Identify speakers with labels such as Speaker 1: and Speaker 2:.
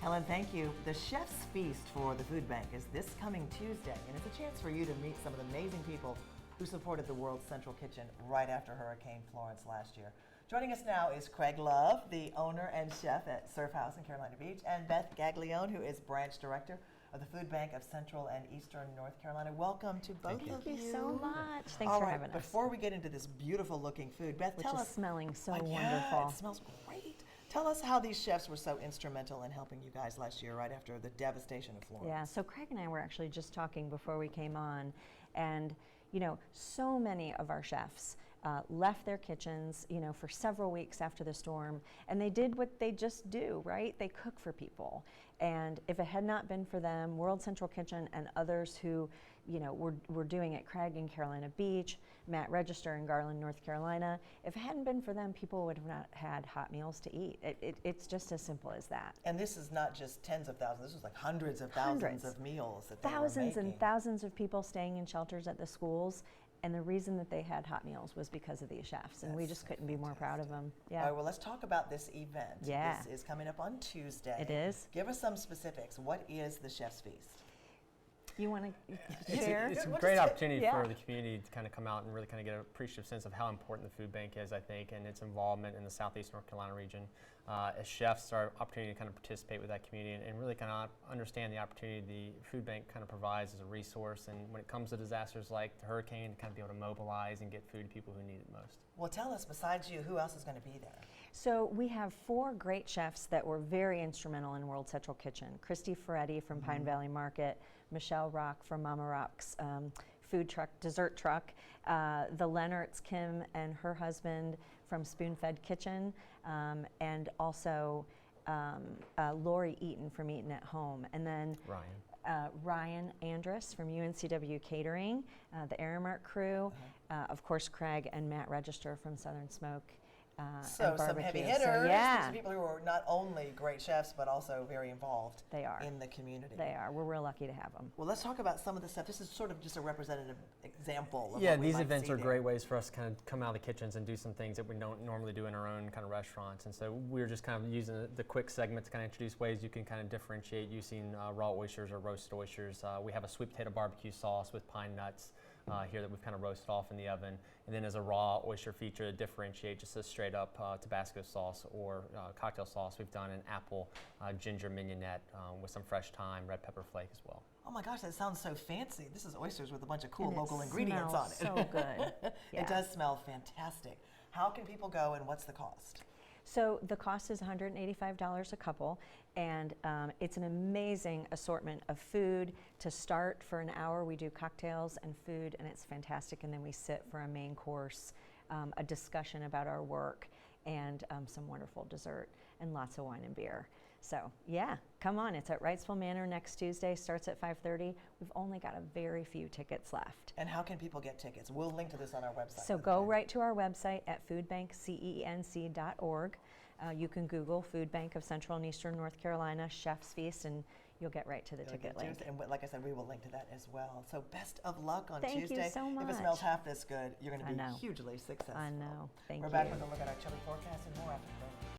Speaker 1: Helen, thank you. The Chef's Feast for the Food Bank is this coming Tuesday, and it's a chance for you to meet some of the amazing people who supported the World Central Kitchen right after Hurricane Florence last year. Joining us now is Craig Love, the owner and chef at Surf House in Carolina Beach, and Beth Gaglione, who is branch director of the Food Bank of Central and Eastern North Carolina. Welcome to both of you.
Speaker 2: Thank you so much. Thanks
Speaker 1: All
Speaker 2: for
Speaker 1: right,
Speaker 2: having us.
Speaker 1: before we get into this beautiful looking food, Beth,
Speaker 2: Which
Speaker 1: tell
Speaker 2: is
Speaker 1: us.
Speaker 2: smelling so
Speaker 1: Yeah,
Speaker 2: wonderful.
Speaker 1: it smells great. Tell us how these chefs were so instrumental in helping you guys last year right after the devastation of Florence.
Speaker 2: Yeah, so Craig and I were actually just talking before we came on, and you know, so many of our chefs left their kitchens, you know, for several weeks after the storm, and they did what they just do, right? They cook for people. And if it had not been for them, World Central Kitchen and others who, you know, were doing it, Craig in Carolina Beach, Matt Register in Garland, North Carolina, if it hadn't been for them, people would have not had hot meals to eat. It's just as simple as that.
Speaker 1: And this is not just tens of thousands, this was like hundreds of thousands of meals that they were
Speaker 2: Thousands
Speaker 1: making.
Speaker 2: and thousands of people staying in shelters at the schools, and the reason that they had hot meals was because of these chefs, and we
Speaker 1: That's
Speaker 2: just
Speaker 1: so
Speaker 2: couldn't be more proud of them. Yeah.
Speaker 1: All right, well, let's talk about this event.
Speaker 2: Yeah.
Speaker 1: This is coming up on Tuesday.
Speaker 2: It is.
Speaker 1: Give us some specifics. What is the Chef's Feast?
Speaker 2: You want to share?
Speaker 3: It's a
Speaker 1: What
Speaker 3: great
Speaker 1: is it?
Speaker 3: opportunity
Speaker 2: Yeah.
Speaker 3: for the community to kind of come out and really kind of get an appreciative sense of how important the food bank is, I think, and its involvement in the Southeast North Carolina region. As chefs, our opportunity to kind of participate with that community and really kind of understand the opportunity the food bank kind of provides as a resource. And when it comes to disasters like the hurricane, to kind of be able to mobilize and get food to people who need it most.
Speaker 1: Well, tell us, besides you, who else is going to be there?
Speaker 2: So we have 4 great chefs that were very instrumental in World Central Kitchen. Christy Ferretti from Pine Valley Market, Michelle Rock from Mama Rock's food truck, dessert truck, the Leonards, Kim and her husband from Spoon-Fed Kitchen, and also Lori Eaton from Eaton at Home. And then Ryan Andrus from UNCW Catering, the Aramark crew, of course Craig and Matt Register from Southern Smoke.
Speaker 1: So
Speaker 2: and
Speaker 1: some
Speaker 2: barbecue.
Speaker 1: heavy hitters,
Speaker 2: So, yeah,
Speaker 1: some people who are not only great chefs, but also very involved
Speaker 2: They are.
Speaker 1: in the community.
Speaker 2: they are. We're real lucky to have them.
Speaker 1: Well, let's talk about some of the stuff. This is sort of just a representative example of
Speaker 3: Yeah,
Speaker 1: what we
Speaker 3: these
Speaker 1: might
Speaker 3: events
Speaker 1: see
Speaker 3: are
Speaker 1: there.
Speaker 3: great ways for us to kind of come out of the kitchens and do some things that we don't normally do in our own kind of restaurants. And so we're just kind of using the quick segment to kind of introduce ways you can kind of differentiate using raw oysters or roasted oysters. We have a sweet potato barbecue sauce with pine nuts here that we've kind of roasted off in the oven. And then as a raw oyster feature to differentiate just a straight up Tabasco sauce or cocktail sauce, we've done an apple ginger mignonette with some fresh thyme, red pepper flake as well.
Speaker 1: Oh my gosh, that sounds so fancy. This is oysters with a bunch of cool
Speaker 2: And it
Speaker 1: local ingredients on it.
Speaker 2: smells so good. Yeah.
Speaker 1: It does smell fantastic. How can people go and what's the cost?
Speaker 2: So the cost is $185 a couple, and it's an amazing assortment of food. To start, for an hour we do cocktails and food, and it's fantastic, and then we sit for a main course, a discussion about our work, and some wonderful dessert, and lots of wine and beer. So yeah, come on, it's at Wrightsville Manor next Tuesday, starts at 5:30. We've only got a very few tickets left.
Speaker 1: And how can people get tickets? We'll link to this on our website.
Speaker 2: So go right to our website at foodbankcenc.org. You can Google Food Bank of Central and Eastern North Carolina Chef's Feast, and you'll get right to the ticket link.
Speaker 1: And like I said, we will link to that as well. So best of luck on
Speaker 2: Thank you
Speaker 1: Tuesday.
Speaker 2: so
Speaker 1: If it
Speaker 2: much.
Speaker 1: smells half this good, you're going
Speaker 2: I
Speaker 1: to
Speaker 2: know.
Speaker 1: be hugely successful.
Speaker 2: I know. Thank
Speaker 1: We're
Speaker 2: you.
Speaker 1: back with a look at our chili forecast and more after the break.